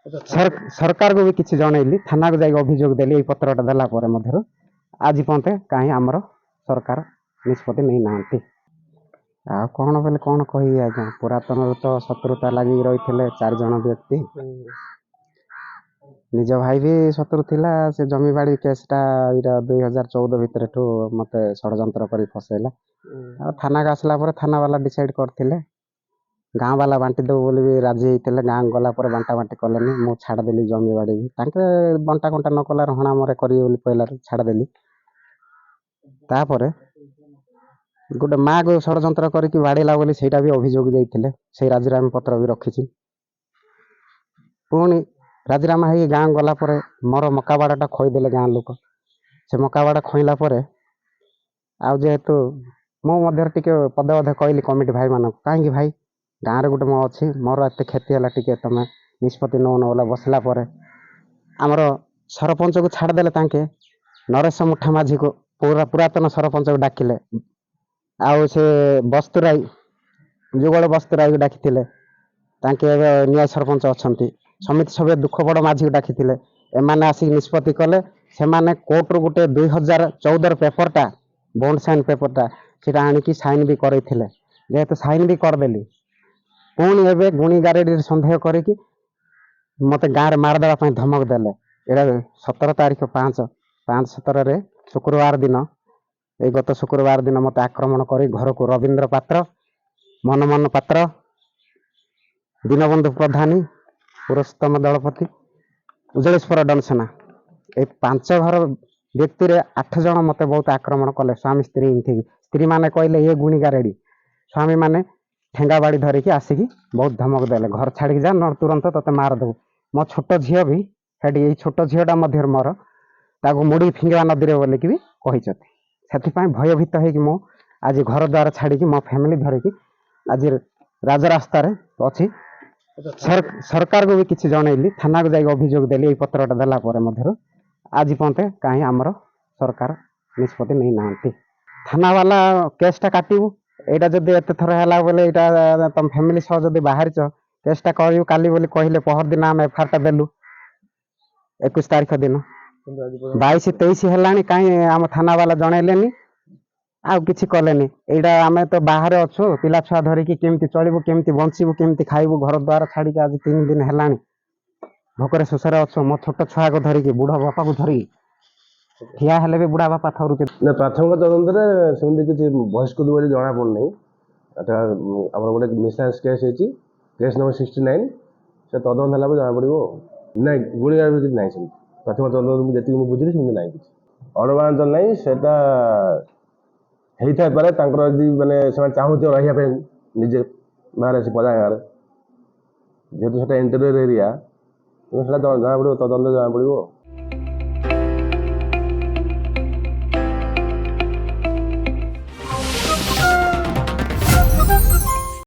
सरकार को भी किसी जनइली थाना को जाकर अभियोग देली पत्रटा देला मध्य आज पर्यंत कहीं आमर सरकार निष्पत्ति नहीं नांती आ कौन बोले कौन कही आज्ञा पुरातन तो शत्रुता लगी रही 4 जन व्यक्ति निज भाई भी शत्रु थिला से जमी बाड़ी केसटा 2014 भितर मत षड्यंत्र कर फसैला थाना को आसला थाना वाला डिसाइड करते गाँ वाला बांटी देव बोली भी राजी होते गाँ गला बांटा बांटी कले मु छाड़देली जमी बाड़ी भी बंटा कंटा न कला हणा मरे करें कहला छाड़देली तापर गोटे माँ को षड्यंत्र करके बाड़ेला बोली सेटा भी अभियोग देते से राजीनामा पत्र भी रखी पुणी राजीनामा हो गाँ गला मोर मका बाड़ाटा खोईदेले गाँ लोक से मका बाड़ा खोईला आउ जेहेतु मु टे पदे पदे कहली कमिटी भाई मान कहीं भाई गाँव में गोटे मो अच्छी मोर एत क्षति है तुम निष्पत्ति नौ बोला बसला आमर सरपंच को छाड़देले नरेश मुठा माझी को पुरातन सरपंच को डाकिले आउ से बस्तुराई जुगल बस्तुराई को डाकी न्याय सरपंच अच्छा समिति सभ्य दुख बड़ माझी को डाकी एमाने आसिक निष्पत्ति कले से कोर्ट गोटे 2014 पेपरटा बॉन्ड साइन पेपरटा सीटा आणिकी साइन भी करते जेहेतु साइन भी करदेली पुणी एवं गुणी गारेडी सन्देह करी मत गाँव में मारदेवा धमक देले यहाँ 17 तारीख 5/17 शुक्रवार दिन ये गत शुक्रवार दिन मत आक्रमण कर घर को रवींद्र पात्र मनमोहन पात्र दीनबंधु प्रधानी पुरुषोत्तम दलपति उज्जलेश्वर डनसेना ये 5 घर व्यक्ति 8 जन मत बहुत आक्रमण कले स्वामी स्त्री स्त्री माने कहले ये गुणिका रेडी स्वामी माने ठेंगा बाड़ी धरिकी आसिकी बहुत धमक देले घर छाड़ी जा न तुरंत तते मार दबु मो छोट झील भी ये छोट झीलटा मोर ताको मुड़ी फिंगा नदी में बोलिकी भी कही से भयभीत हो आज घर द्वार छाड़ी मो फैमिली धरिकी आज राजरास्ता अच्छी सरकार को भी किसी जनइली थाना को जाकर अभियोग देली पत्रटा देला आज पर्यंत कहीं आमर सरकार निष्पत्ति नहीं नांती थाना वाला केसटा काटू यहाँ जब एत थर है बोले यहाँ तुम फैमिली सह जब बाहर केसटा करू काली बोली कहले पहर दिन आम एफआईआर टा देलु 21 तारीख दिन 22-23 है कहीं आम थाना वाला जनइले आउ किसी कलेनी यहाँ आम तो बाहर अच्छु पिला छुआ धरिकी केमती चलू केमती बंचबू केमती खाइबू घर द्वार छाड़ी आज 3 दिन है भोकर शोषे अच्छु मो छोट छुआ को धरिकी बुढ़ बापा को धरिकी ठिया हेले भी बुढ़ा बापा थरू प्राथमिक तदंत सेमती किसी बहिष्कृत बोली जना पड़ना आम गोटे मिसहांस केस होती केस नंबर 69 से तदंत है जना पड़ो ना गुणिगार भी ना प्राथमिक तदंत जी बुझी सेमती ना कि अणुबांचल ना सेटा होता है माने चाहूँ रही निजे बाहर आसी पदा गाँव जेहतु से इंटेरियर एरिया जना पड़ो तदंत जना पड़ो।